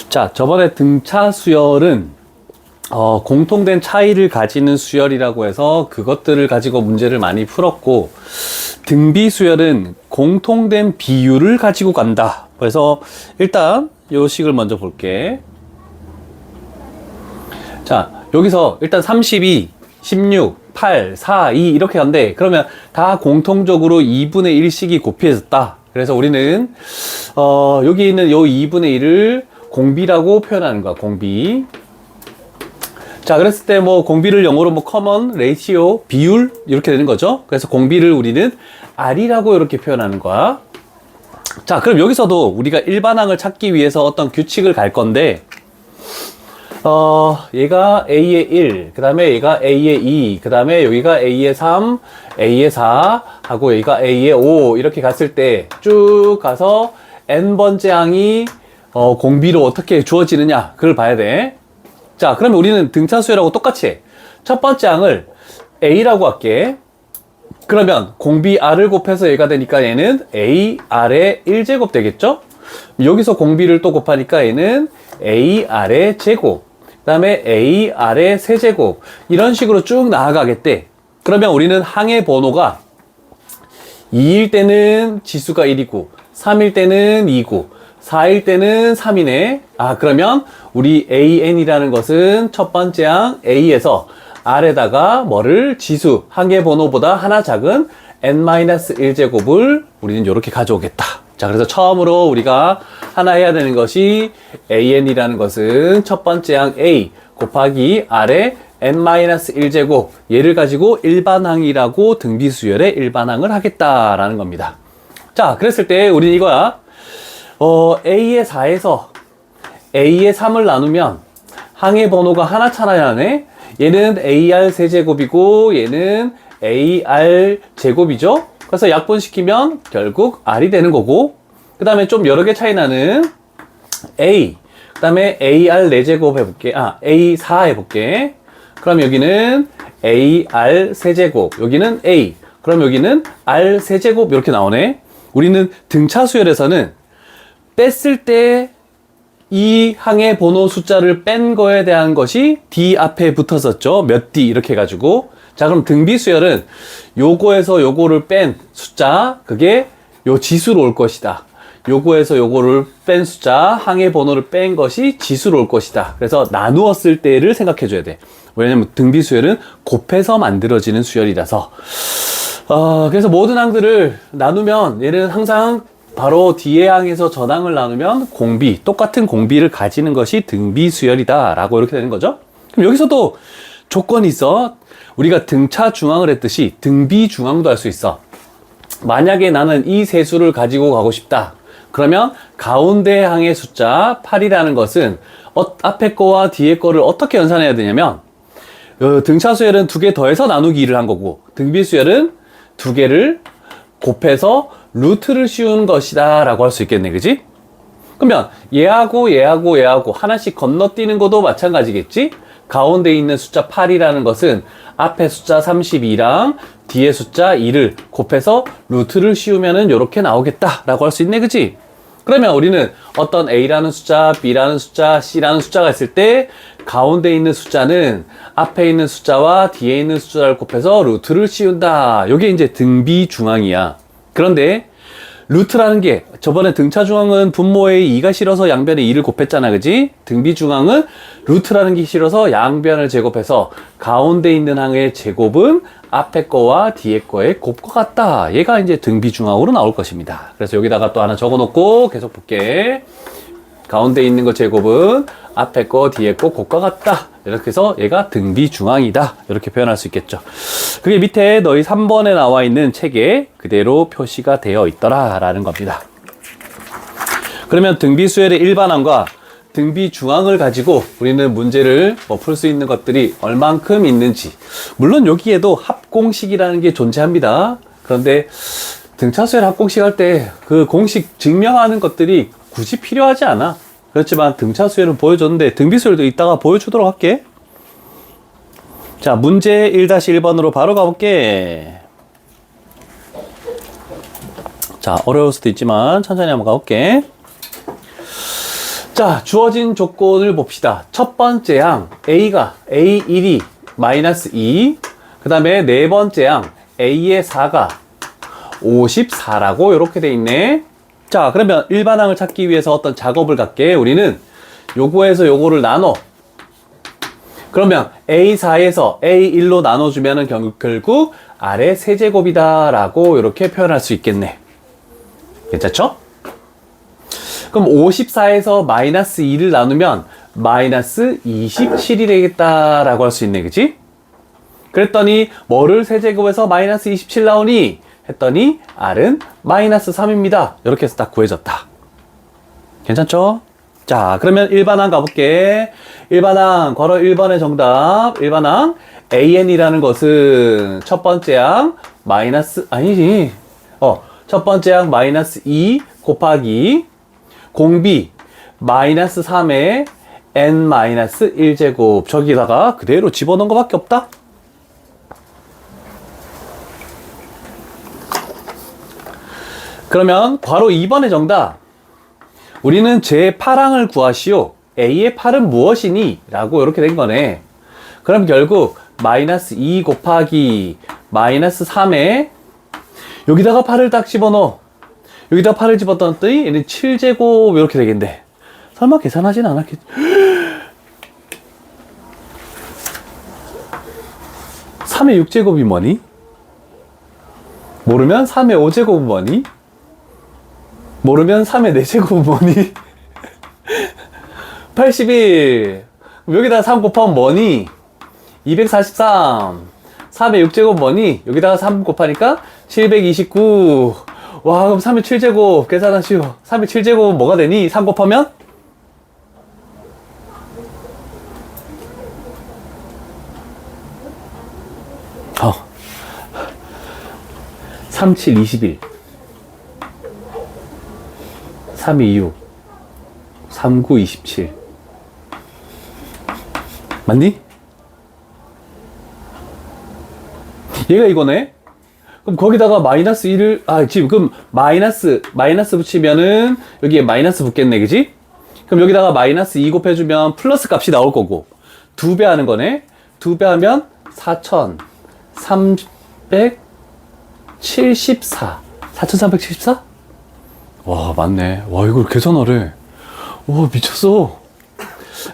자, 저번에 등차 수열은 공통된 차이를 가지는 수열이라고 해서 그것들을 가지고 문제를 많이 풀었고, 등비 수열은 공통된 비율을 가지고 간다. 그래서 일단 요 식을 먼저 볼게. 자, 여기서 일단 32, 16, 8, 4, 2 이렇게 간대. 그러면 다 공통적으로 2분의 1씩이 곱해졌다. 그래서 우리는 여기 있는 요 2분의 1을 공비라고 표현하는 거야. 공비. 자, 그랬을 때 뭐 공비를 영어로 뭐 common, ratio, 비율 이렇게 되는 거죠. 그래서 공비를 우리는 R이라고 이렇게 표현하는 거야. 자, 그럼 여기서도 우리가 일반항을 찾기 위해서 어떤 규칙을 갈 건데, 얘가 A의 1, 그 다음에 얘가 A의 2, 그 다음에 여기가 A의 3, A의 4, 하고 여기가 A의 5, 이렇게 갔을 때 쭉 가서 N번째 항이 공비로 어떻게 주어지느냐, 그걸 봐야 돼. 자, 그러면 우리는 등차수열하고 똑같이 해. 첫 번째 항을 A라고 할게. 그러면 공비 R을 곱해서 얘가 되니까 얘는 AR의 1제곱 되겠죠? 여기서 공비를 또 곱하니까 얘는 AR의 제곱, 그 다음에 AR의 세제곱, 이런 식으로 쭉 나아가겠대. 그러면 우리는 항의 번호가 2일 때는 지수가 1이고, 3일 때는 2고, 4일 때는 3이네. 아, 그러면 우리 AN이라는 것은 첫 번째 항 A에서 R에다가 뭐를 지수, 항의 번호보다 하나 작은 N-1제곱을 우리는 이렇게 가져오겠다. 자, 그래서 처음으로 우리가 하나 해야 되는 것이 AN이라는 것은 첫 번째 항 A 곱하기 R의 N-1제곱, 얘를 가지고 일반항이라고 등비수열의 일반항을 하겠다라는 겁니다. 자, 그랬을 때 우리는 이거야. A의 4에서 A의 3을 나누면 항의 번호가 하나 차이나네. 얘는 AR 세제곱이고 얘는 AR 제곱이죠. 그래서 약분시키면 결국 R이 되는 거고, 그 다음에 좀 여러 개 차이 나는 A, 그 다음에 AR 4제곱 해볼게. A4 해볼게. 그럼 여기는 AR 세제곱, 여기는 A, 그럼 여기는 R 세제곱, 이렇게 나오네. 우리는 등차 수열에서는 뺐을 때 이 항의 번호 숫자를 뺀 거에 대한 것이 D 앞에 붙었었죠. 몇 D 이렇게 해가지고. 자, 그럼 등비수열은 요거에서 요거를 뺀 숫자, 그게 요 지수로 올 것이다. 요거에서 요거를 뺀 숫자, 항의 번호를 뺀 것이 지수로 올 것이다. 그래서 나누었을 때를 생각해 줘야 돼. 왜냐면 등비수열은 곱해서 만들어지는 수열이라서. 그래서 모든 항들을 나누면 얘는 항상 바로 뒤의 항에서 전항을 나누면 공비, 똑같은 공비를 가지는 것이 등비수열이다 라고 이렇게 되는 거죠. 그럼 여기서도 조건이 있어. 우리가 등차 중항을 했듯이 등비 중항도 할 수 있어. 만약에 나는 이 세수를 가지고 가고 싶다. 그러면 가운데 항의 숫자 8이라는 것은 앞에 거와 뒤에 거를 어떻게 연산해야 되냐면, 등차 수열은 2개 더해서 나누기 2를 한 거고, 등비 수열은 2개를 곱해서 루트를 씌운 것이다 라고 할 수 있겠네, 그지? 그러면 얘하고 얘하고 얘하고 하나씩 건너뛰는 것도 마찬가지겠지? 가운데 있는 숫자 8이라는 것은 앞에 숫자 32랑 뒤에 숫자 2를 곱해서 루트를 씌우면은 이렇게 나오겠다 라고 할 수 있네, 그지? 그러면 우리는 어떤 A라는 숫자, B라는 숫자, C라는 숫자가 있을 때 가운데 있는 숫자는 앞에 있는 숫자와 뒤에 있는 숫자를 곱해서 루트를 씌운다. 이게 이제 등비 중항이야. 그런데 루트라는 게, 저번에 등차 중항은 분모에 2가 싫어서 양변에 2를 곱했잖아, 그지? 등비 중항은 루트라는 게 싫어서 양변을 제곱해서 가운데 있는 항의 제곱은 앞에 거와 뒤에 거의 곱과 같다. 얘가 이제 등비 중항으로 나올 것입니다. 그래서 여기다가 또 하나 적어 놓고 계속 볼게. 가운데 있는 거 제곱은 앞에 거 뒤에 거 곱과 같다. 이렇게 해서 얘가 등비 중항이다. 이렇게 표현할 수 있겠죠. 그게 밑에 너희 3번에 나와 있는 책에 그대로 표시가 되어 있더라 라는 겁니다. 그러면 등비 수열의 일반항과 등비 중항을 가지고 우리는 문제를 풀 수 있는 것들이 얼만큼 있는지, 물론 여기에도 합공식이라는 게 존재합니다. 그런데 등차 수열 합공식 할 때 그 공식 증명하는 것들이 굳이 필요하지 않아. 그렇지만 등차 수열은 보여줬는데 등비 수열도 이따가 보여주도록 할게. 자, 문제 1-1번으로 바로 가볼게. 자, 어려울 수도 있지만 천천히 한번 가볼게. 자, 주어진 조건을 봅시다. 첫 번째 항 A가 A1이 마이너스 2, 그 다음에 네 번째 항 A의 4가 54라고 이렇게 돼 있네. 자, 그러면 일반항을 찾기 위해서 어떤 작업을 갖게 우리는 요거에서 요거를 나눠. 그러면 A4에서 A1로 나눠주면은 결국 아래 세제곱이다 라고 이렇게 표현할 수 있겠네. 괜찮죠? 그럼 54에서 마이너스 2를 나누면 마이너스 27이 되겠다 라고 할 수 있네. 그치? 그랬더니 뭐를 세제곱에서 마이너스 27 나오니? 했더니 R은 마이너스 3입니다. 이렇게 해서 딱 구해졌다. 괜찮죠? 자, 그러면 일반항 가볼게. 일반항, 괄호 1번의 정답. 일반항, AN이라는 것은 첫 번째 항, 마이너스, 아니지. 첫 번째 항 마이너스 2 곱하기 공비 마이너스 3의 n 마이너스 1제곱. 저기다가 그대로 집어넣은 것밖에 없다. 그러면 괄호 2번의 정답. 우리는 제8항을 구하시오. A의 8은 무엇이니? 라고 이렇게 된 거네. 그럼 결국 마이너스 2 곱하기 마이너스 3에 여기다가 8을 딱 집어넣어. 여기다 8을 집어넣었더니 얘는 7제곱 이렇게 되겠네. 설마 계산하진 않았겠지? 3의 6제곱이 뭐니? 모르면 3의 5제곱은 뭐니? 모르면 3의 4제곱은 뭐니? 81. 여기다가 3 곱하면 뭐니? 243. 3의 6제곱 뭐니? 여기다가 3 곱하니까 729. 와, 그럼 3의 7제곱 계산하시오. 3의 7제곱은 뭐가 되니? 3 곱하면? 3, 7, 21. 3, 2, 6. 3, 9, 27. 맞니? 얘가 이거네? 그럼 거기다가 마이너스 1을, 지금 마이너스 붙이면은 여기에 마이너스 붙겠네, 그지? 그럼 여기다가 마이너스 2 곱해주면 플러스 값이 나올 거고, 2배 하는 거네? 2배 하면 4,374. 4,374? 와, 맞네. 와, 이걸 계산하래. 와, 미쳤어.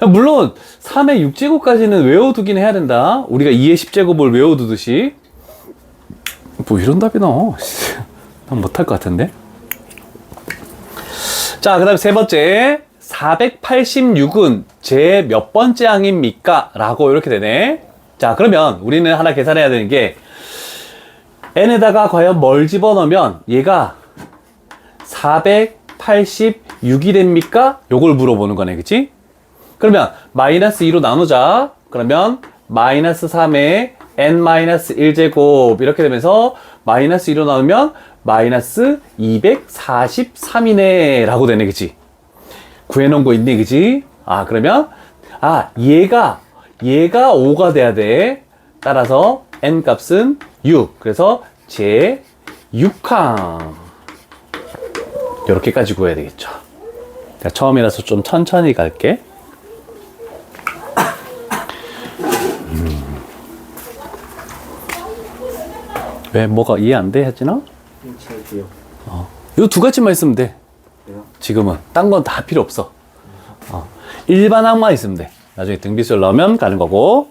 물론 3의 6제곱까지는 외워두긴 해야 된다. 우리가 2의 10제곱을 외워두듯이. 뭐 이런 답이 나와. 난 못할 것 같은데. 자, 그 다음에 세 번째. 486은 제 몇 번째 항입니까? 라고 이렇게 되네. 자, 그러면 우리는 하나 계산해야 되는 게 n에다가 과연 뭘 집어넣으면 얘가 486이 됩니까? 요걸 물어보는 거네, 그치? 그러면 마이너스 2로 나누자. 그러면 마이너스 3의 n-1제곱 이렇게 되면서 마이너스 2로 나누면 마이너스 243이네 라고 되네, 그치? 구해놓은 거 있네, 그치? 그러면 얘가 5가 돼야 돼. 따라서 n 값은 6. 그래서 제 6항 이렇게까지 구해야 되겠죠. 자, 처음이라서 좀 천천히 갈게. 왜 뭐가 이해 안 돼? 했지나? 잘 돼요. 요 두 가지만 있으면 돼. 그래요? 지금은 딴 건 다 필요 없어. 일반항만 있으면 돼. 나중에 등비수를 넣으면 가는 거고.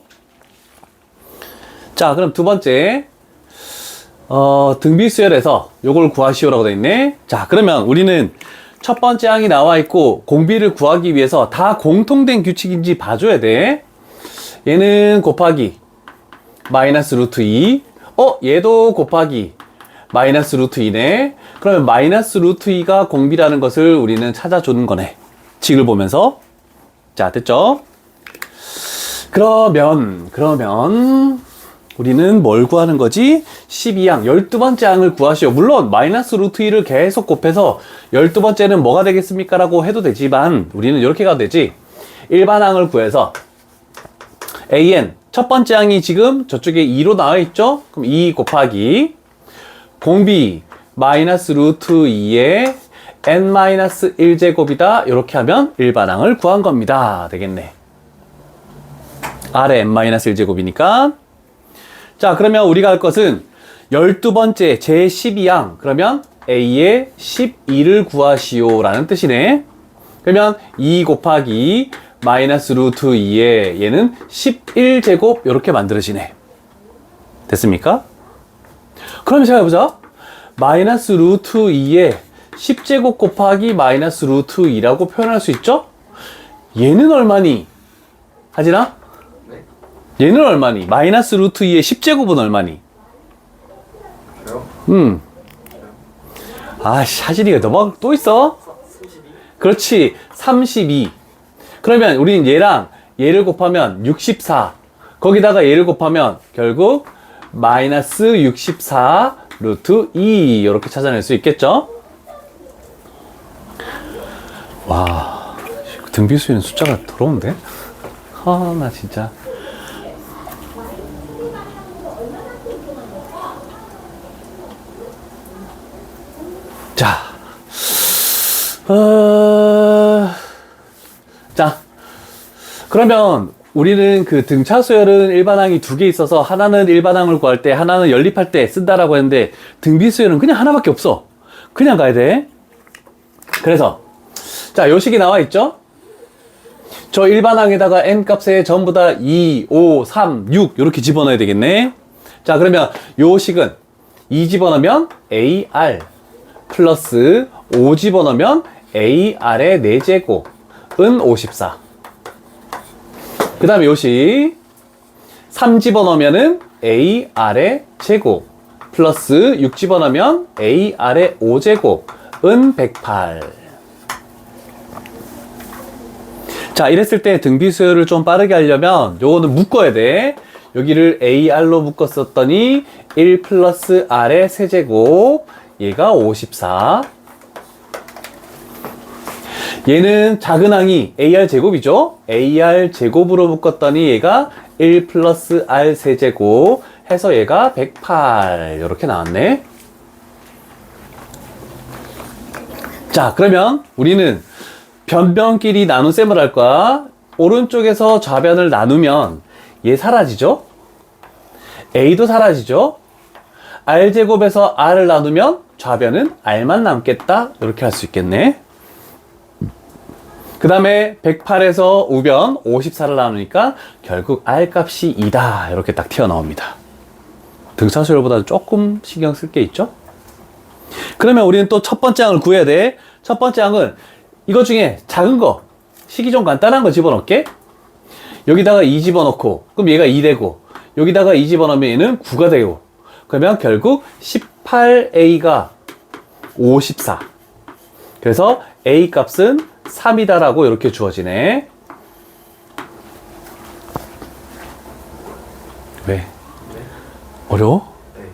자, 그럼 두 번째. 등비수열에서 요걸 구하시오라고 돼 있네. 자, 그러면 우리는 첫 번째 항이 나와 있고 공비를 구하기 위해서 다 공통된 규칙인지 봐줘야 돼. 얘는 곱하기 마이너스 루트 2. 얘도 곱하기 마이너스 루트 2네. 그러면 마이너스 루트 2가 공비라는 것을 우리는 찾아주는 거네. 식을 보면서. 자, 됐죠? 그러면 우리는 뭘 구하는 거지? 12항, 12번째 항을 구하시오. 물론 마이너스 루트 2를 계속 곱해서 12번째는 뭐가 되겠습니까? 라고 해도 되지만 우리는 이렇게 가도 되지. 일반항을 구해서 AN 첫 번째 항이 지금 저쪽에 2로 나와 있죠? 그럼 2 곱하기 공비 마이너스 루트 2에 n-1제곱이다. 이렇게 하면 일반항을 구한 겁니다. 되겠네. R의 n-1제곱이니까. 자, 그러면 우리가 할 것은 12번째 제12항. 그러면 A의 12를 구하시오 라는 뜻이네. 그러면 2 곱하기 마이너스 루트 2에 얘는 11제곱 이렇게 만들어지네. 됐습니까? 그럼 제가 해보자. 마이너스 루트 2에 10제곱 곱하기 마이너스 루트 2라고 표현할 수 있죠? 얘는 얼마니? 하진아? 네. 얘는 얼마니? 마이너스 루트 2의 10제곱은 얼마니? 저요? 아씨, 하진이가 너만 또 있어? 32. 그렇지, 32. 그러면 우리는 얘랑 얘를 곱하면 64. 거기다가 얘를 곱하면 결국 마이너스 64 루트 2 이렇게 찾아낼 수 있겠죠? 와, 등비수에는 숫자가 더러운데? 나 진짜. 자, 자, 그러면 우리는 그 등차수열은 일반항이 두 개 있어서 하나는 일반항을 구할 때 하나는 연립할 때 쓴다라고 했는데 등비수열은 그냥 하나밖에 없어. 그냥 가야 돼. 그래서 자, 요 식이 나와 있죠? 저 일반항에다가 n 값에 전부 다 2, 5, 3, 6 이렇게 집어넣어야 되겠네. 자, 그러면 요 식은 2 집어넣으면 AR 플러스 5 집어넣으면 AR의 4제곱은 54. 그 다음에 요식 3 집어넣으면은 AR의 제곱 플러스 6 집어넣으면 AR의 5제곱은 108. 자, 이랬을 때 등비수열을 좀 빠르게 하려면 요거는 묶어야 돼. 여기를 AR로 묶었었더니 1 플러스 R의 세제곱, 얘가 54. 얘는 작은 항이 AR 제곱이죠. AR 제곱으로 묶었더니 얘가 1 플러스 R 세제곱 해서 얘가 108 이렇게 나왔네. 자, 그러면 우리는 변변끼리 나눗셈을 할 거야. 오른쪽에서 좌변을 나누면 얘 사라지죠? A도 사라지죠? R제곱에서 R을 나누면 좌변은 R만 남겠다. 이렇게 할 수 있겠네. 그 다음에 108에서 우변 54를 나누니까 결국 R 값이 2다. 이렇게 딱 튀어나옵니다. 등차수열보다 조금 신경 쓸 게 있죠? 그러면 우리는 또 첫 번째 항을 구해야 돼. 첫 번째 항은 이거 중에 작은 거, 식이 좀 간단한 거 집어넣을게. 여기다가 2 집어넣고, 그럼 얘가 2 되고, 여기다가 2 집어넣으면 얘는 9가 되고, 그러면 결국 18A가 54. 그래서 A 값은 3이다라고 이렇게 주어지네. 왜? 네. 어려워? 네.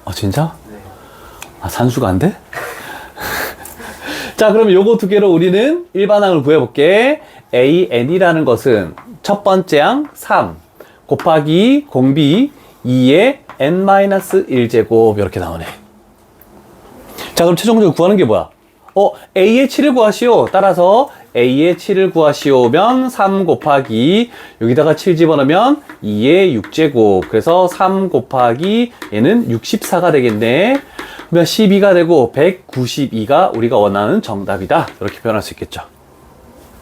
아, 진짜? 네. 아, 산수가 안 돼? 자, 그럼 요거 두 개로 우리는 일반항을 구해볼게. AN이라는 것은 첫 번째 항 3 곱하기 공비 2의 n-1제곱 이렇게 나오네. 자, 그럼 최종적으로 구하는 게 뭐야? A의 7을 구하시오. 따라서 A의 7을 구하시오면 3 곱하기 여기다가 7 집어넣으면 2의 6제곱. 그래서 3 곱하기 얘는 64가 되겠네. 그러면 12가 되고 192가 우리가 원하는 정답이다. 이렇게 표현할 수 있겠죠.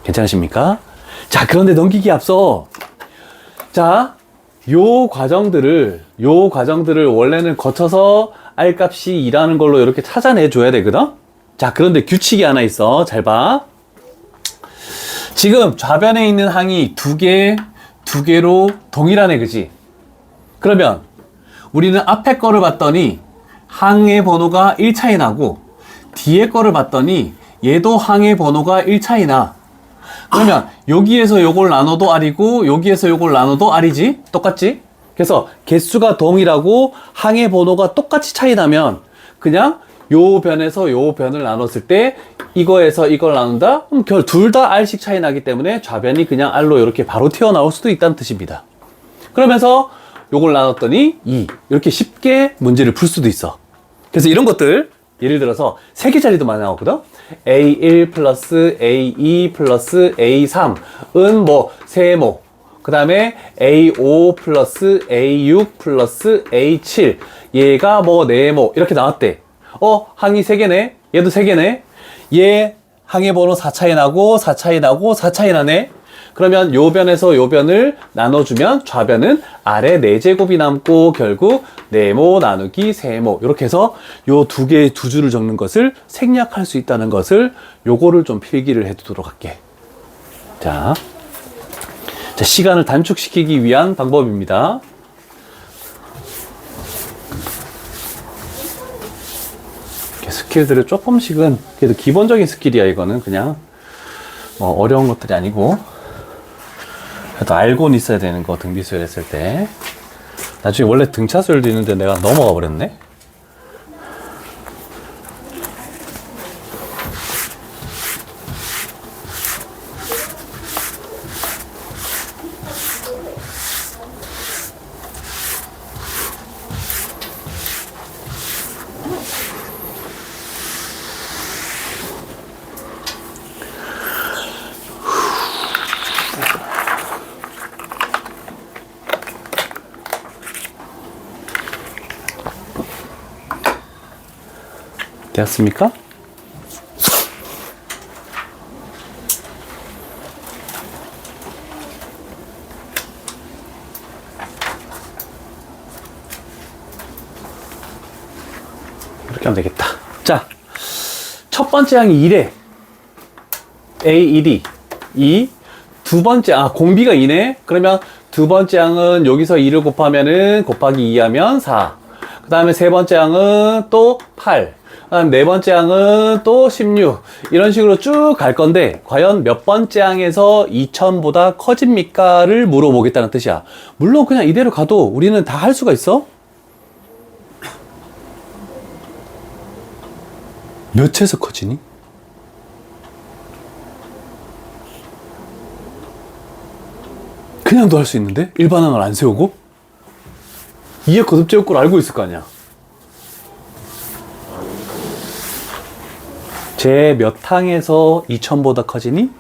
괜찮으십니까? 자, 그런데 넘기기 앞서 자, 요 과정들을 원래는 거쳐서 R 값이 2라는 걸로 이렇게 찾아내 줘야 되거든. 자, 그런데 규칙이 하나 있어. 잘 봐. 지금 좌변에 있는 항이 두 개로 동일하네, 그지? 그러면 우리는 앞에 거를 봤더니 항의 번호가 1 차이 나고 뒤에 거를 봤더니 얘도 항의 번호가 1 차이 나. 그러면 여기에서 요걸 나눠도 R이고 여기에서 요걸 나눠도 R이지? 똑같지? 그래서 개수가 동일하고 항의 번호가 똑같이 차이 나면 그냥 요 변에서 요 변을 나눴을 때 이거에서 이걸 나눈다? 그럼 둘 다 R씩 차이 나기 때문에 좌변이 그냥 R로 이렇게 바로 튀어나올 수도 있다는 뜻입니다. 그러면서 요걸 나눴더니 2 이렇게 쉽게 문제를 풀 수도 있어. 그래서 이런 것들 예를 들어서 3개짜리도 많이 나오거든. A1 플러스 A2 플러스 A3은 뭐 세모. 그 다음에 A5 플러스 A6 플러스 A7 얘가 뭐 네모 이렇게 나왔대. 항이 3개네. 얘도 3개네. 얘 항의 번호 4차이 나고 4차이 나고 4차이 나네. 그러면 요 변에서 요 변을 나눠주면 좌변은 아래 4제곱이 남고 결국 네모 나누기 세모 이렇게 해서 요 두 개의 두 줄을 적는 것을 생략할 수 있다는 것을 요거를 좀 필기를 해두도록 할게. 자, 시간을 단축시키기 위한 방법입니다. 이렇게 스킬들을 조금씩은 그래도 기본적인 스킬이야. 이거는 그냥 뭐 어려운 것들이 아니고 그래도 알고는 있어야 되는 거. 등비수열 했을 때 나중에 원래 등차수열도 있는데 내가 넘어가 버렸네. 되었습니까? 이렇게 하면 되겠다. 자, 첫 번째 항이 2래. A1이 2. 두 번째, 공비가 2네. 그러면 두 번째 항은 여기서 2를 곱하면은 곱하기 2 하면 4. 그 다음에 세 번째 항은 또 8. 그다음 네 번째 항은 또 16. 이런 식으로 쭉 갈 건데 과연 몇 번째 항에서 2000보다 커집니까?를 물어보겠다는 뜻이야. 물론 그냥 이대로 가도 우리는 다 할 수가 있어. 몇에서 커지니? 그냥도 할 수 있는데? 일반항을 안 세우고? 2의 거듭제곱을 알고 있을 거 아니야. 제 몇 항에서 2000보다 커지니?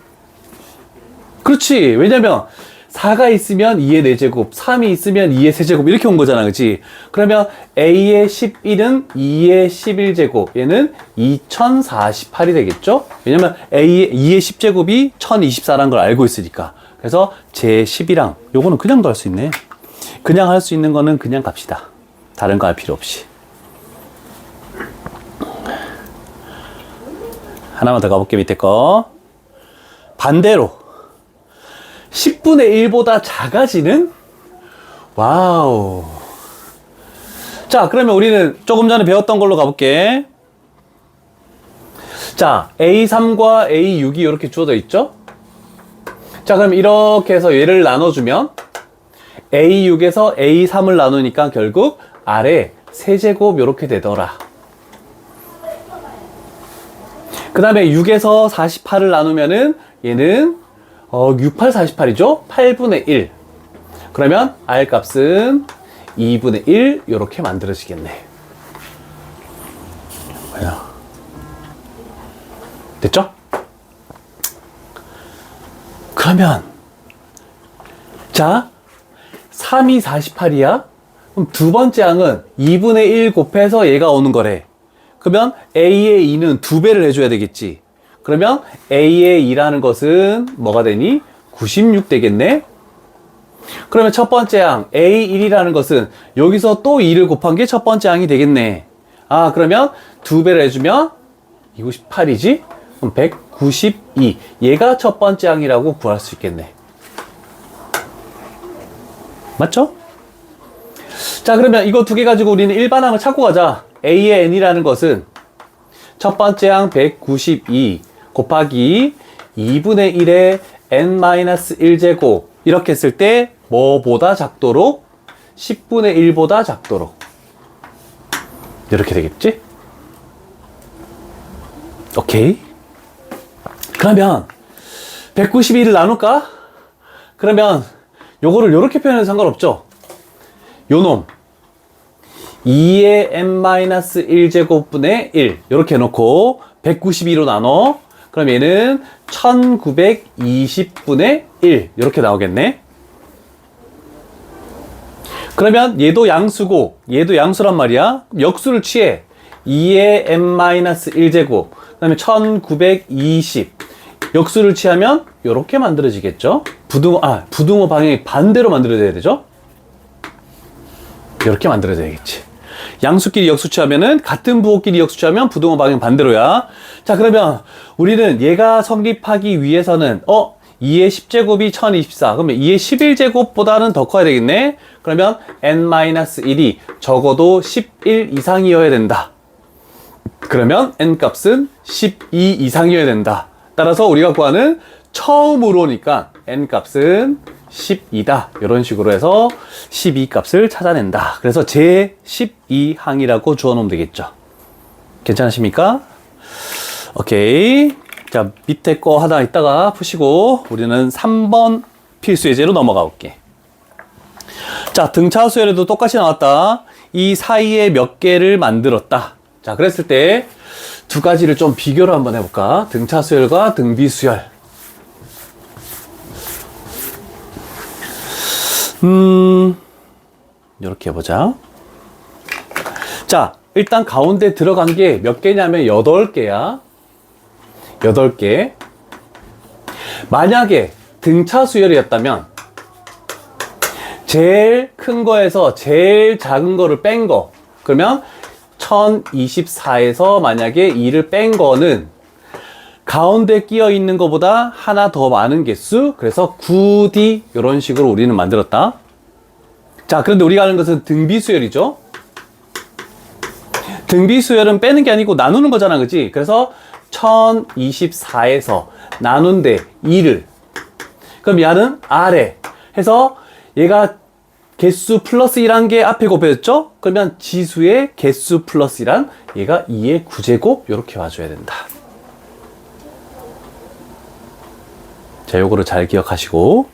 그렇지. 왜냐면 4가 있으면 2의 4제곱, 3이 있으면 2의 세제곱 이렇게 온 거잖아. 그치? 그러면 A의 11은 2의 11제곱, 얘는 2048이 되겠죠? 왜냐면 A의 2의 10제곱이 1024라는 걸 알고 있으니까. 그래서 제 11항, 요거는 그냥도 할 수 있네. 그냥 할 수 있는 거는 그냥 갑시다. 다른 거 할 필요 없이. 하나만 더 가볼게. 밑에 거 반대로 10분의 1보다 작아지는. 와우. 자, 그러면 우리는 조금 전에 배웠던 걸로 가볼게. 자, A3과 A6이 이렇게 주어져 있죠. 자, 그럼 이렇게 해서 얘를 나눠주면 A6에서 A3을 나누니까 결국 아래 세제곱 이렇게 되더라. 그 다음에 6에서 48을 나누면은 얘는 68, 48이죠? 8분의 1. 그러면 R 값은 2분의 1 이렇게 만들어지겠네. 뭐야? 됐죠? 그러면 자, 3이 48이야? 그럼 두 번째 항은 2분의 1 곱해서 얘가 오는 거래. 그러면 A의 2는 2배를 해줘야 되겠지. 그러면 A의 2라는 것은 뭐가 되니? 96 되겠네? 그러면 첫 번째 항 A1이라는 것은 여기서 또 2를 곱한 게 첫 번째 항이 되겠네. 그러면 2배를 해주면 298이지? 그럼 192. 얘가 첫 번째 항이라고 구할 수 있겠네. 맞죠? 자, 그러면 이거 두 개 가지고 우리는 일반항을 찾고 가자. A의 n이라는 것은 첫 번째 항 192 곱하기 2분의 1의 n-1제곱 이렇게 했을 때 뭐보다 작도록? 10분의 1보다 작도록 이렇게 되겠지? 오케이. 그러면 192를 나눌까? 그러면 요거를 요렇게 표현해도 상관없죠? 요놈 2의 n-1제곱분의 1 이렇게 해놓고 192로 나눠. 그럼 얘는 1920분의 1 이렇게 나오겠네. 그러면 얘도 양수고 얘도 양수란 말이야. 역수를 취해. 2의 n-1제곱 그 다음에 1920 역수를 취하면 이렇게 만들어지겠죠. 부등호 방향이 반대로 만들어져야 되죠. 이렇게 만들어져야겠지. 양수끼리 역수 취하면은 같은 부호끼리 역수 취하면 부등호 방향 반대로야. 자, 그러면 우리는 얘가 성립하기 위해서는 2의 10제곱이 1024. 그러면 2의 11제곱보다는 더 커야 되겠네. 그러면 n-1이 적어도 11 이상이어야 된다. 그러면 n 값은 12 이상이어야 된다. 따라서 우리가 구하는 처음으로니까 n 값은 12다. 이런 식으로 해서 12 값을 찾아낸다. 그래서 제 12항이라고 주어놓으면 되겠죠. 괜찮으십니까? 오케이. 자, 밑에 거 하나 있다가 푸시고 우리는 3번 필수 예제로 넘어가 볼게. 자, 등차 수열에도 똑같이 나왔다. 이 사이에 몇 개를 만들었다. 자, 그랬을 때 두 가지를 좀 비교를 한번 해볼까? 등차 수열과 등비 수열. 이렇게 해보자. 자, 일단 가운데 들어간 게 몇 개냐면 8개야. 8개. 만약에 등차 수열이었다면 제일 큰 거에서 제일 작은 거를 뺀 거, 그러면 1024에서 만약에 2를 뺀 거는 가운데 끼어 있는 것보다 하나 더 많은 개수, 그래서 9D 이런 식으로 우리는 만들었다. 자, 그런데 우리가 하는 것은 등비 수열이죠. 등비 수열은 빼는 게 아니고 나누는 거잖아, 그치? 그래서 1024에서 나눈데 2를, 그럼 얘는 아래 해서 얘가 개수 플러스 1한 게 앞에 곱해졌죠? 그러면 지수의 개수 플러스 1한 얘가 2의 9제곱 이렇게 와줘야 된다. 자, 요거를 잘 기억하시고.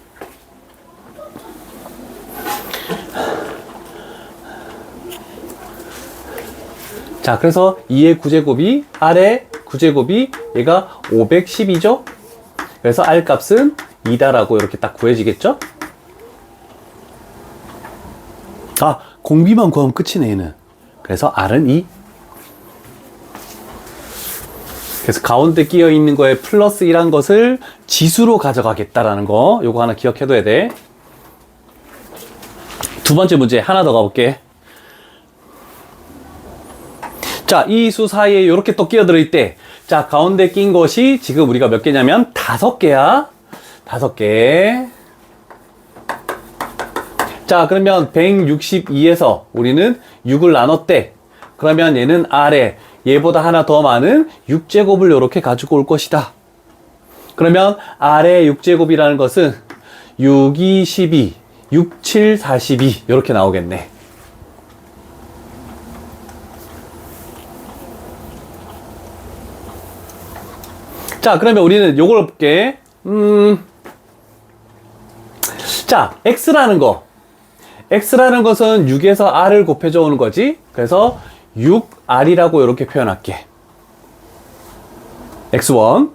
자, 그래서 2의 9제곱이 아래 9제곱이 얘가 512죠? 그래서 R 값은 2다라고 이렇게 딱 구해지겠죠? 아, 공비만 구하면 끝이네, 얘는. 그래서 R은 2. 그래서 가운데 끼어 있는 거에 플러스 1한 것을 지수로 가져가겠다라는 거, 요거 하나 기억해둬야 돼. 두 번째 문제 하나 더 가볼게. 자, 이 수 사이에 이렇게 또 끼어들어 있대. 자, 가운데 낀 것이 지금 우리가 몇 개냐면 5개야. 5개. 자, 그러면 162에서 우리는 6을 나눴대. 그러면 얘는 아래, 얘보다 하나 더 많은 6제곱을 이렇게 가지고 올 것이다. 그러면 아래 6제곱이라는 것은 6, 2, 12, 6, 7, 42 이렇게 나오겠네. 자, 그러면 우리는 요걸 볼게. 자, X라는 거. X라는 것은 6에서 R을 곱해줘 오는 거지. 그래서 6R이라고 이렇게 표현할게. X1.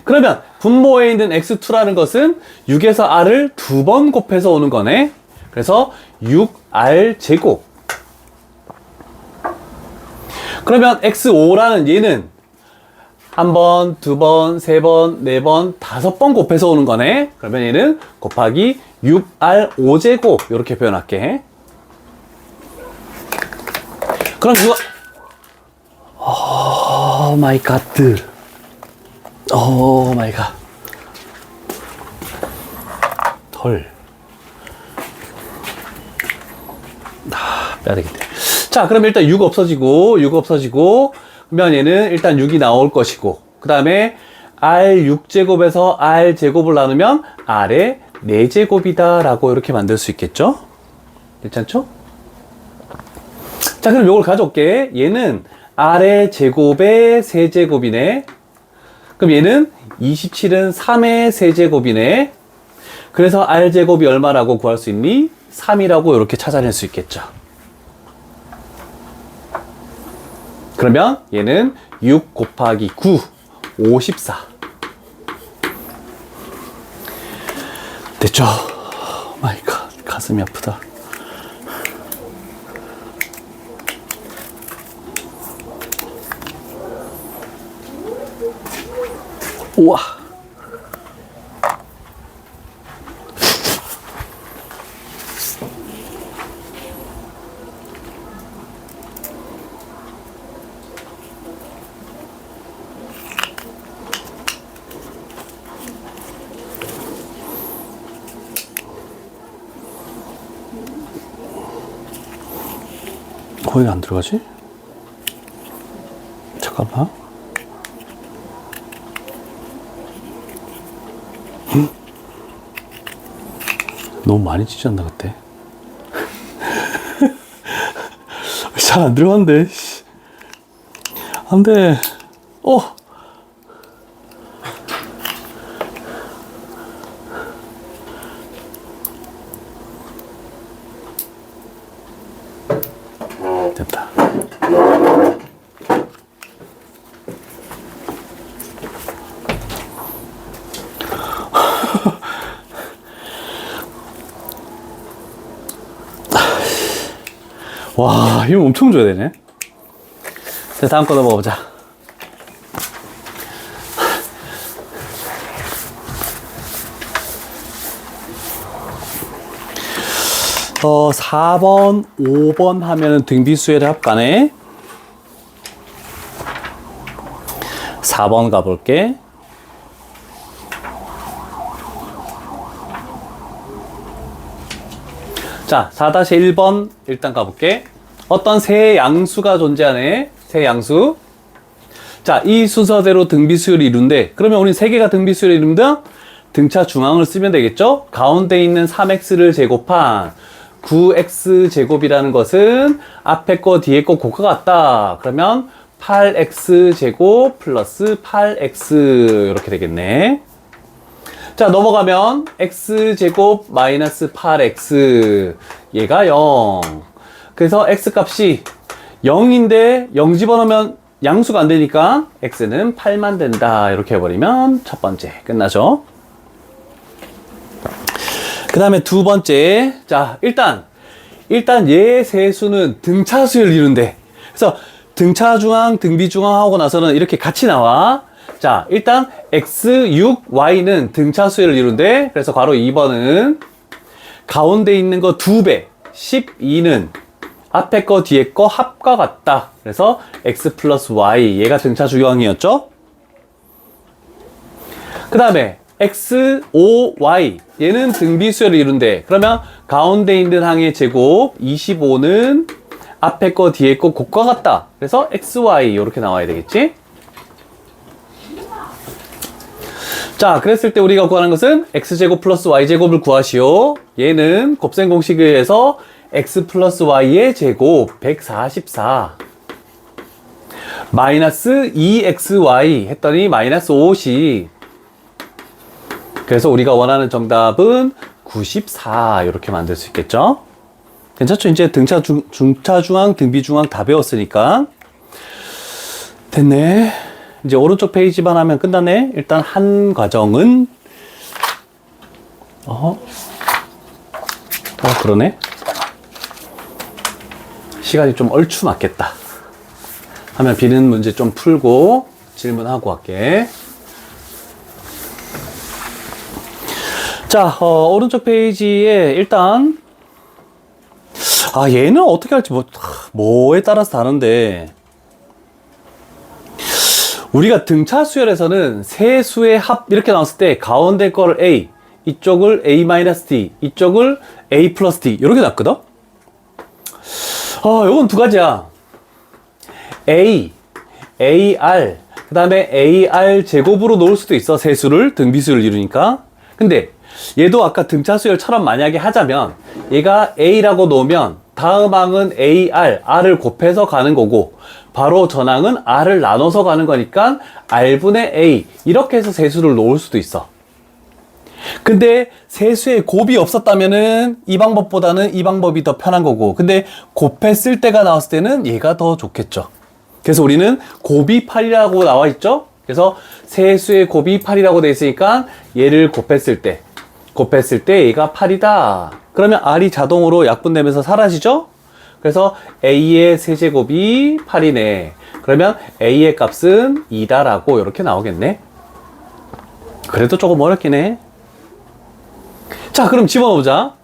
그러면 분모에 있는 X2라는 것은 6에서 R을 2번 곱해서 오는 거네. 그래서 6R 제곱. 그러면 X5라는 얘는 1번, 2번, 3번, 4번, 5번 곱해서 오는 거네. 그러면 얘는 곱하기 6R 5제곱 이렇게 표현할게. 그럼 이거 오 마이 갓. 오 마이 갓. 덜. 빼야 되겠네. 자, 그럼 일단 6 없어지고 그러면 얘는 일단 6이 나올 것이고, 그 다음에 R 6제곱에서 R 제곱을 나누면 R의 4제곱이다 라고 이렇게 만들 수 있겠죠? 괜찮죠? 자, 그럼 요걸 가져올게. 얘는 R의 제곱의 세제곱이네. 그럼 얘는 27은 3의 세제곱이네. 그래서 R제곱이 얼마라고 구할 수 있니? 3이라고 이렇게 찾아낼 수 있겠죠. 그러면 얘는 6 곱하기 9, 54. 됐죠? 마이 갓, 가슴이 아프다. 우와. 거기 안 들어가지? 잠깐만. 너무 많이 찢었나 그때? 잘 안 들어간대. 안돼. 됐다. 와, 힘 엄청 줘야 되네. 자, 다음 거 넘어가보자. 4번, 5번 하면은 등비수열의 합가네. 4번 가볼게. 자, 4-1번 일단 가볼게. 어떤 세 양수가 존재하네. 세 양수. 자, 이 순서대로 등비수열을 이룬대. 그러면 우리 세 개가 등비수열을 이룬다? 등차 중앙을 쓰면 되겠죠? 가운데 있는 3x를 제곱한 9x제곱이라는 것은 앞에 거 뒤에 거 곱과 같다. 그러면 8x제곱 플러스 8x 이렇게 되겠네. 자, 넘어가면 x제곱 마이너스 8x 얘가 0. 그래서 x값이 0인데 0 집어넣으면 양수가 안 되니까 x는 8만 된다. 이렇게 해버리면 첫 번째 끝나죠. 그 다음에 두 번째. 자, 일단 얘 세수는 등차수를 이룬대. 그래서 등차중앙, 등비중앙 하고 나서는 이렇게 같이 나와. 자, 일단 x, 6, y는 등차수를 이룬대. 그래서 괄호 2번은 가운데 있는 거 2배, 12는 앞에 거 뒤에 거 합과 같다. 그래서 x 플러스 y, 얘가 등차주 유형이었죠. 그 다음에 x, 5, y, 얘는 등비수열을 이룬대. 그러면 가운데 있는 항의 제곱 25는 앞에 거 뒤에 거 곱과 같다. 그래서 x, y 이렇게 나와야 되겠지. 자, 그랬을 때 우리가 구하는 것은 x제곱 플러스 y제곱을 구하시오. 얘는 곱셈 공식에 의해서 x 플러스 y의 제곱 144 마이너스 2xy 했더니 마이너스 50. 그래서 우리가 원하는 정답은 94 이렇게 만들 수 있겠죠. 괜찮죠? 이제 중차중앙, 등비중앙 다 배웠으니까 됐네. 이제 오른쪽 페이지만 하면 끝나네. 일단 한 과정은 그러네. 시간이 좀 얼추 맞겠다 하면 비는 문제 좀 풀고 질문하고 할게. 자, 오른쪽 페이지에 일단 얘는 어떻게 할지 뭐에 따라서 다른데, 우리가 등차 수열에서는 세 수의 합 이렇게 나왔을 때 가운데 거를 a, 이쪽을 a-d, 이쪽을 a 플러스 d 이렇게 놨거든. 요건 두 가지야. a, ar, 그 다음에 ar 제곱으로 놓을 수도 있어. 세 수를, 등비수를 이루니까. 근데 얘도 아까 등차수열처럼 만약에 하자면 얘가 a라고 놓으면 다음 항은 ar, r을 곱해서 가는 거고 바로 전항은 r을 나눠서 가는 거니까 r분의 a 이렇게 해서 세수를 놓을 수도 있어. 근데 세수에 곱이 없었다면은 이 방법보다는 이 방법이 더 편한 거고, 근데 곱했을 때가 나왔을 때는 얘가 더 좋겠죠. 그래서 우리는 곱이 8이라고 나와 있죠? 그래서 세수의 곱이 8이라고 돼 있으니까 얘를 곱했을 때 얘가 8이다. 그러면 R이 자동으로 약분되면서 사라지죠? 그래서 A의 세제곱이 8이네. 그러면 A의 값은 2다라고 이렇게 나오겠네. 그래도 조금 어렵긴 해. 자, 그럼 집어넣어보자.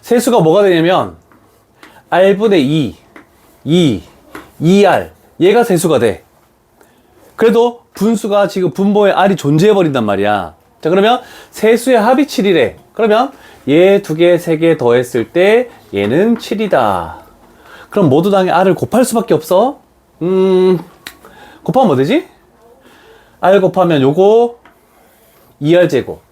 세수가 뭐가 되냐면 R분의 2R 얘가 세수가 돼. 그래도 분수가 지금 분모에 R이 존재해버린단 말이야. 자, 그러면 세수의 합이 7이래. 그러면 얘 2개, 3개 더했을 때 얘는 7이다. 그럼 모두 당에 R을 곱할 수밖에 없어. 곱하면 뭐 되지? R 곱하면 요거 2R 제곱.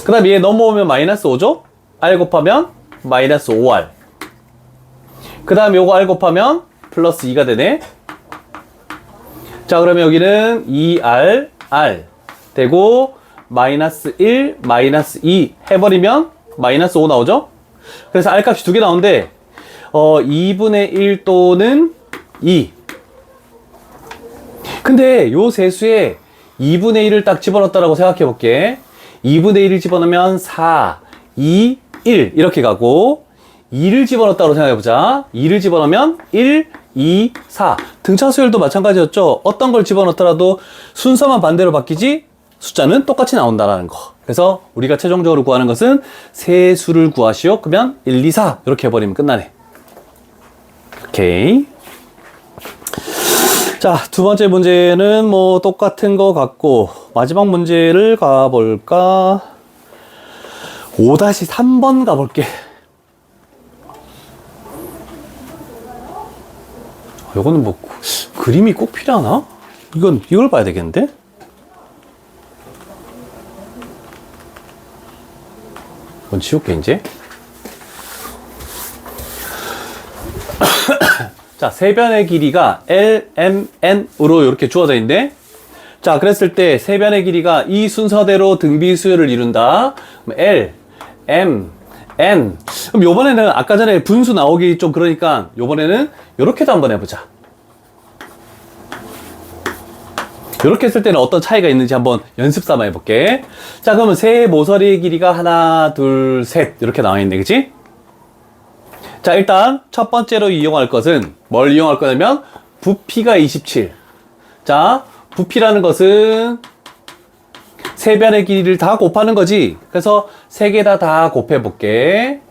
그 다음 얘 넘어오면 마이너스 5죠? R 곱하면 마이너스 5R. 그 다음 요거 R 곱하면 플러스 2가 되네. 자, 그러면 여기는 2R, R 되고 마이너스 1, 마이너스 2 해버리면 마이너스 5 나오죠? 그래서 R 값이 2개 나오는데 2분의 1 또는 2. 근데 요 세수에 2분의 1을 딱 집어넣었다라고 생각해 볼게. 2분의 1을 집어넣으면 4, 2, 1 이렇게 가고 2를 집어넣었다고 생각해 보자. 2를 집어넣으면 1, 2, 4. 등차 수열도 마찬가지였죠. 어떤 걸 집어넣더라도 순서만 반대로 바뀌지 숫자는 똑같이 나온다라는 거. 그래서 우리가 최종적으로 구하는 것은 세수를 구하시오. 그러면 1, 2, 4 이렇게 해버리면 끝나네. 오케이. 자, 두 번째 문제는 뭐 똑같은 거 같고 마지막 문제를 가볼까? 5-3번 가볼게. 이거는 뭐 그림이 꼭 필요하나? 이걸 봐야 되겠는데? 이건 지울게 이제. 자, 세변의 길이가 L, M, N으로 이렇게 주어져 있는데, 자, 그랬을 때 세변의 길이가 이 순서대로 등비수열을 이룬다. 그럼 L, M, N. 그럼 요번에는 아까 전에 분수 나오기 좀 그러니까 요번에는 요렇게도 한번 해보자. 요렇게 했을 때는 어떤 차이가 있는지 한번 연습 삼아 해볼게. 자, 그러면 세 모서리의 길이가 하나, 둘, 셋 이렇게 나와 있네, 그치? 자, 일단 첫 번째로 이용할 것은 뭘 이용할 거냐면 부피가 27. 자, 부피라는 것은 세 변의 길이를 다 곱하는 거지. 그래서 세 개 다 곱해 볼게.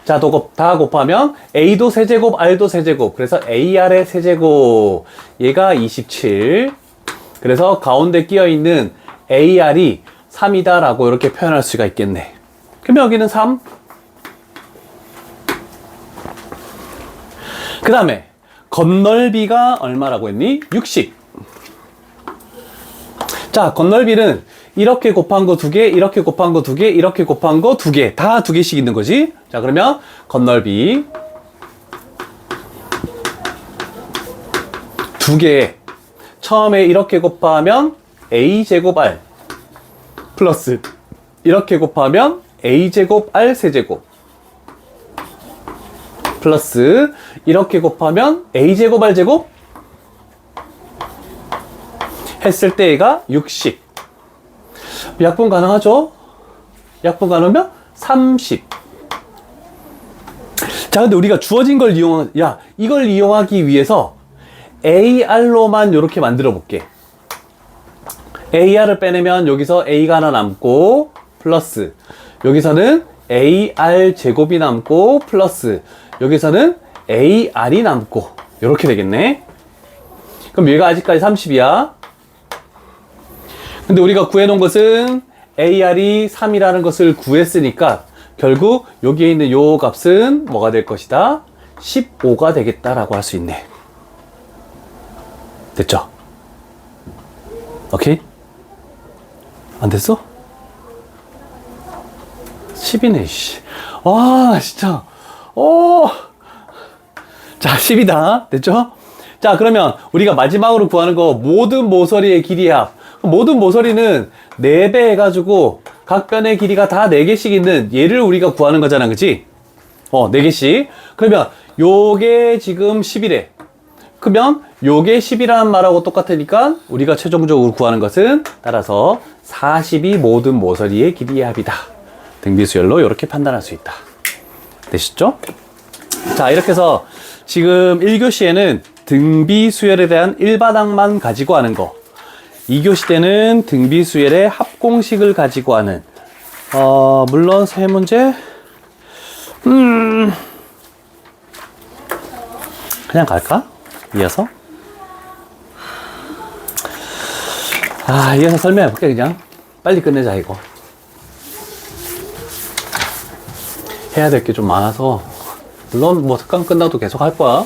자, 다 곱하면 A도 세제곱, R도 세제곱. 그래서 AR의 세제곱. 얘가 27. 그래서 가운데 끼어 있는 AR이 3이다 라고 이렇게 표현할 수가 있겠네. 그러면 여기는 3. 그 다음에 건널비가 얼마라고 했니? 60. 자, 건널비는 이렇게 곱한 거 2개, 이렇게 곱한 거 2개, 이렇게 곱한 거 2개, 다 2개씩 있는 거지. 자, 그러면 건널비 2개. 처음에 이렇게 곱하면 A제곱 R 플러스 이렇게 곱하면 A제곱 R 세제곱 플러스 이렇게 곱하면 A제곱 R제곱 했을 때 얘가 60. 약분 가능하죠? 약분 가능하면 30. 자, 근데 우리가 주어진 걸 이걸 이용하기 위해서 AR로만 이렇게 만들어 볼게. AR을 빼내면 여기서 A가 하나 남고 플러스 여기서는 AR 제곱이 남고 플러스 여기서는 AR이 남고 이렇게 되겠네. 그럼 얘가 아직까지 30이야. 근데 우리가 구해놓은 것은 AR이 3이라는 것을 구했으니까 결국 여기에 있는 요 값은 뭐가 될 것이다? 15가 되겠다라고 할 수 있네. 됐죠? 오케이? 안 됐어? 10이네, 씨. 와, 진짜. 자, 10이다. 됐죠? 자, 그러면 우리가 마지막으로 구하는 거 모든 모서리의 길이의 합. 모든 모서리는 4배 해가지고 각 변의 길이가 다 4개씩 있는 얘를 우리가 구하는 거잖아, 그치? 4개씩. 그러면 요게 지금 10이래. 그러면 요게 10이라는 말하고 똑같으니까 우리가 최종적으로 구하는 것은 따라서 40이 모든 모서리의 길이의 합이다. 등비수열로 이렇게 판단할 수 있다. 되시죠? 자, 이렇게 해서 지금 1교시에는 등비수열에 대한 일반항만 가지고 하는 거, 2교시 때는 등비수열의 합공식을 가지고 하는 물론 세 문제 그냥 갈까? 이어서 이어서 설명해 볼게. 그냥 빨리 끝내자. 이거 해야 될 게 좀 많아서, 물론 뭐 특강 끝나도 계속 할 거야.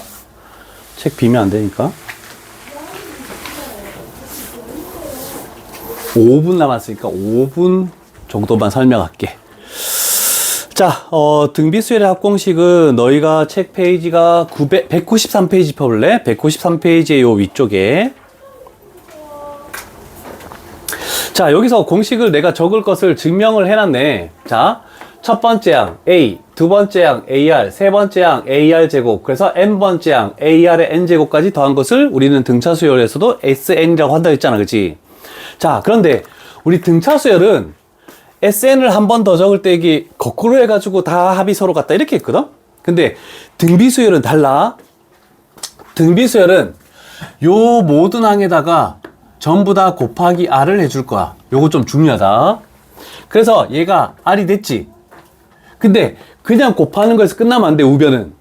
책 비면 안 되니까. 5분 남았으니까 5분 정도만 설명할게. 자, 등비수열의 합공식은 너희가 책 페이지가 193페이지 펴볼래? 193페이지의 요 위쪽에. 자, 여기서 공식을 내가 적을 것을 증명을 해놨네. 자, 첫 번째 항 A, 두 번째 항 AR, 세 번째 항 AR 제곱, 그래서 n번째 항 AR의 n 제곱까지 더한 것을 우리는 등차 수열에서도 SN이라고 한다 했잖아, 그치? 자, 그런데 우리 등차 수열은 SN을 한 번 더 적을 때 이게 거꾸로 해가지고 다 합이 서로 같다 이렇게 했거든? 근데 등비수열은 달라. 등비수열은 요 모든 항에다가 전부 다 곱하기 R을 해줄 거야. 요거 좀 중요하다. 그래서 얘가 R이 됐지. 근데 그냥 곱하는 거에서 끝나면 안 돼, 우변은.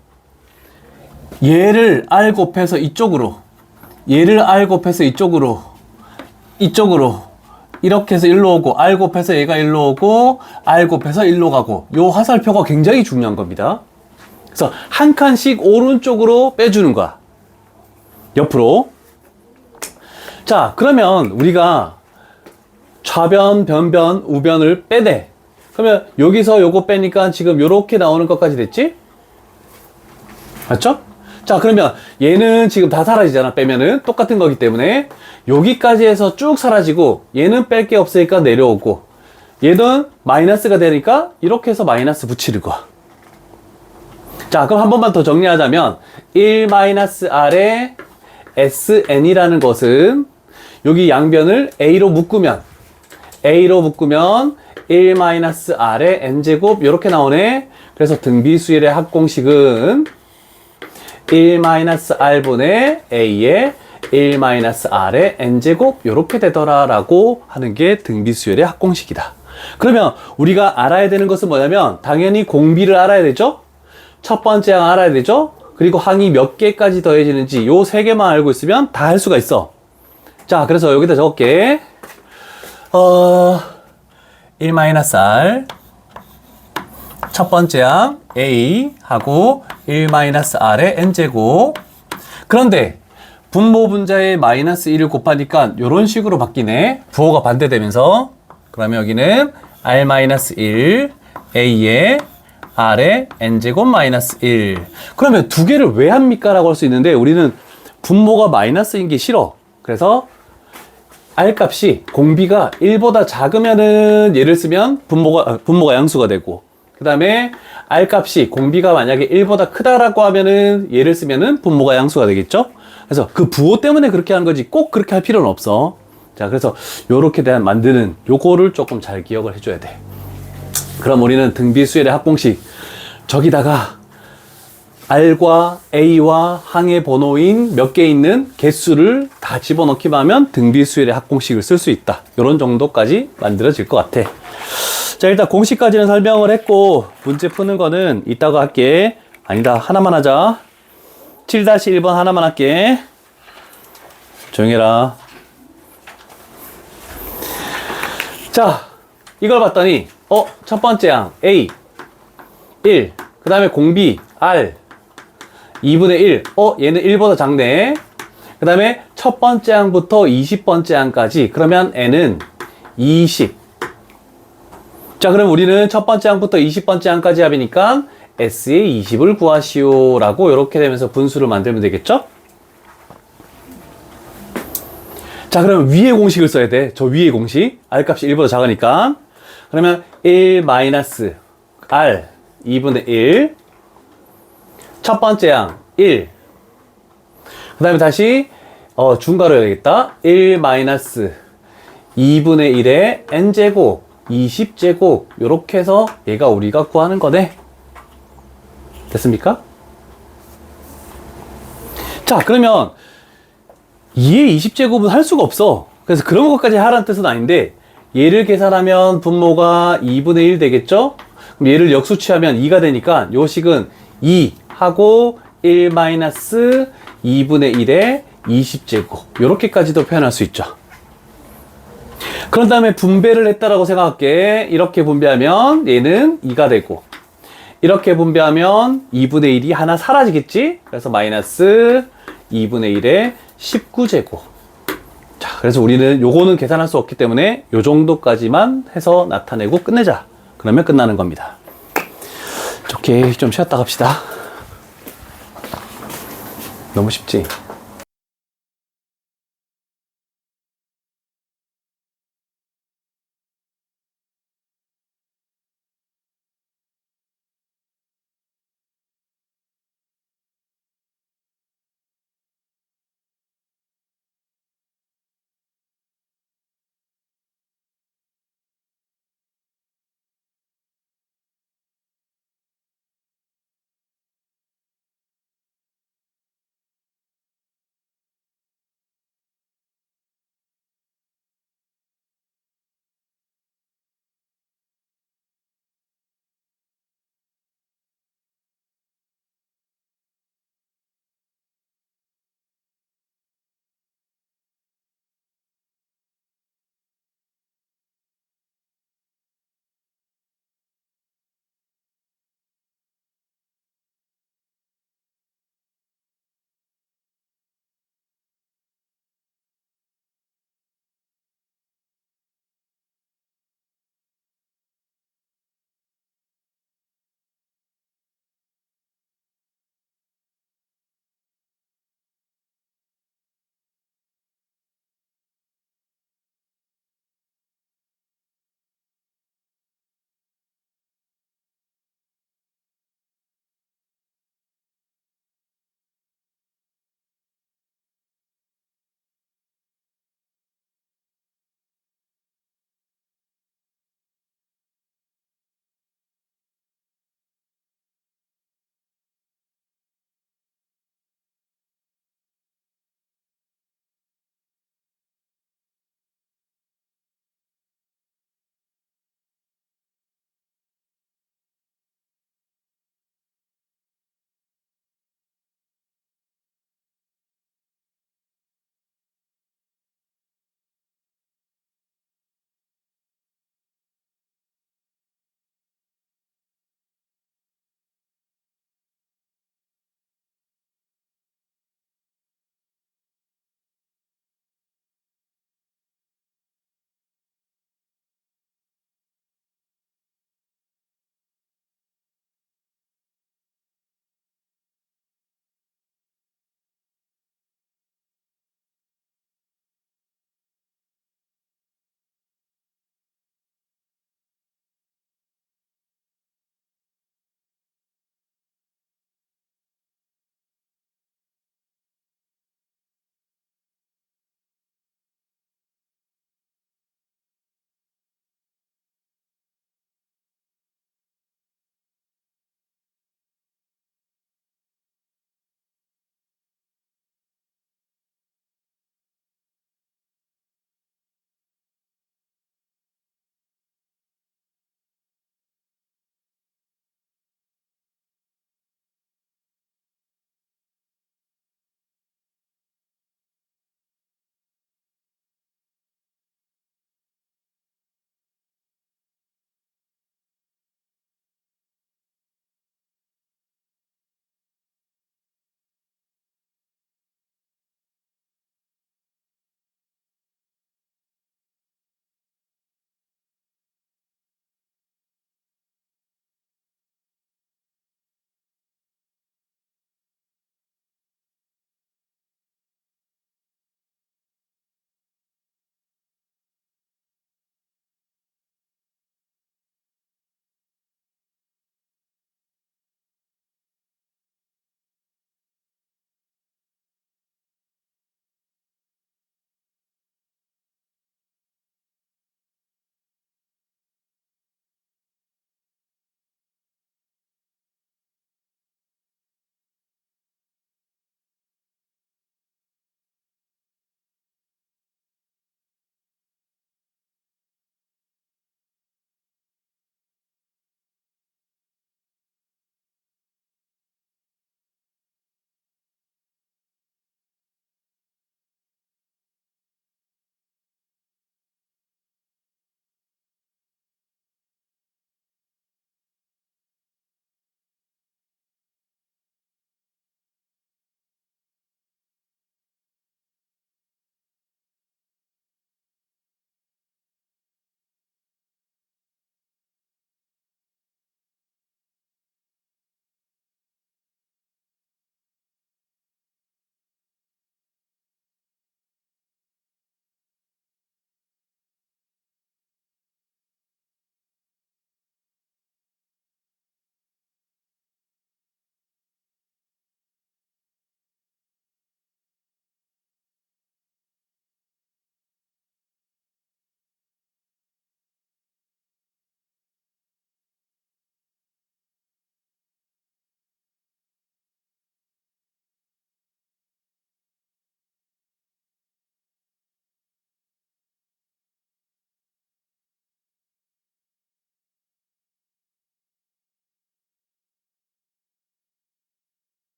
얘를 R 곱해서 이쪽으로, 얘를 R 곱해서 이쪽으로, 이렇게 해서 일로 오고, R 곱해서 얘가 일로 오고, R 곱해서 일로 가고, 요 화살표가 굉장히 중요한 겁니다. 그래서 한 칸씩 오른쪽으로 빼주는 거야. 옆으로. 자, 그러면 우리가 좌변, 변변, 우변을 빼내. 그러면 여기서 요거 빼니까 지금 요렇게 나오는 것까지 됐지? 맞죠? 자, 그러면 얘는 지금 다 사라지잖아, 빼면은. 똑같은 거기 때문에. 여기까지 해서 쭉 사라지고, 얘는 뺄 게 없으니까 내려오고, 얘는 마이너스가 되니까 이렇게 해서 마이너스 붙이는 거야. 자, 그럼 한 번만 더 정리하자면 1-R의 SN이라는 것은 여기 양변을 A로 묶으면 1-R의 N제곱 이렇게 나오네. 그래서 등비수열의 합공식은 1-R분의 A의 1-R의 N제곱 이렇게 되더라라고 하는 게 등비수열의 합공식이다. 그러면 우리가 알아야 되는 것은 뭐냐면 당연히 공비를 알아야 되죠. 첫 번째 항 알아야 되죠. 그리고 항이 몇 개까지 더해지는지 요 세 개만 알고 있으면 다 할 수가 있어. 자, 그래서 여기다 적을게. 1-R 첫 번째 항 A 하고 1-R의 N제곱. 그런데 분모 분자에 마이너스 1을 곱하니까 이런 식으로 바뀌네. 부호가 반대되면서. 그러면 여기는 R-1 A의 R의 N제곱 마이너스 1. 그러면 두 개를 왜 합니까? 라고 할 수 있는데 우리는 분모가 마이너스인 게 싫어. 그래서 R 값이 공비가 1보다 작으면은 얘를 쓰면 분모가 양수가 되고, 그 다음에 R 값이 공비가 만약에 1보다 크다라고 하면은 얘를 쓰면은 분모가 양수가 되겠죠? 그래서 그 부호 때문에 그렇게 하는 거지 꼭 그렇게 할 필요는 없어. 자, 그래서 요렇게 대한 만드는 요거를 조금 잘 기억을 해줘야 돼. 그럼 우리는 등비수열의 합공식 저기다가 R과 A와 항의 번호인 몇 개 있는 개수를 다 집어넣기만 하면 등비수열의 합공식을 쓸 수 있다. 이런 정도까지 만들어질 것 같아. 자, 일단 공식까지는 설명을 했고 문제 푸는 거는 이따가 할게. 아니다, 하나만 하자. 7-1번 하나만 할게. 조용해라. 자, 이걸 봤더니 첫 번째 항 A 1, 그 다음에 공비 R 2분의 1. 얘는 1보다 작네. 그 다음에 첫 번째 항부터 20번째 항까지. 그러면 n은 20. 자, 그럼 우리는 첫 번째 항부터 20번째 항까지 합이니까 s의 20을 구하시오 라고 이렇게 되면서 분수를 만들면 되겠죠? 자, 그러면 위의 공식을 써야 돼. 저 위의 공식. R 값이 1보다 작으니까. 그러면 1-R 2분의 1. 첫 번째 항 1. 그 다음에 다시 중괄호 해야겠다. 1 마이너스 2분의 1의 n제곱 20제곱 요렇게 해서 얘가 우리가 구하는 거네. 됐습니까? 자, 그러면 2의 20제곱은 할 수가 없어. 그래서 그런 것까지 하라는 뜻은 아닌데, 얘를 계산하면 분모가 2분의 1 되겠죠? 그럼 얘를 역수치하면 2가 되니까 요 식은 2 하고 1 마이너스 2분의 1의 20제곱 요렇게까지도 표현할 수 있죠. 그런 다음에 분배를 했다라고 생각할게. 이렇게 분배하면 얘는 2가 되고, 이렇게 분배하면 2분의 1이 하나 사라지겠지? 그래서 마이너스 2분의 1의 19제곱. 자, 그래서 우리는 요거는 계산할 수 없기 때문에 요 정도까지만 해서 나타내고 끝내자. 그러면 끝나는 겁니다. 오케이, 좀 쉬었다 갑시다. 너무 쉽지?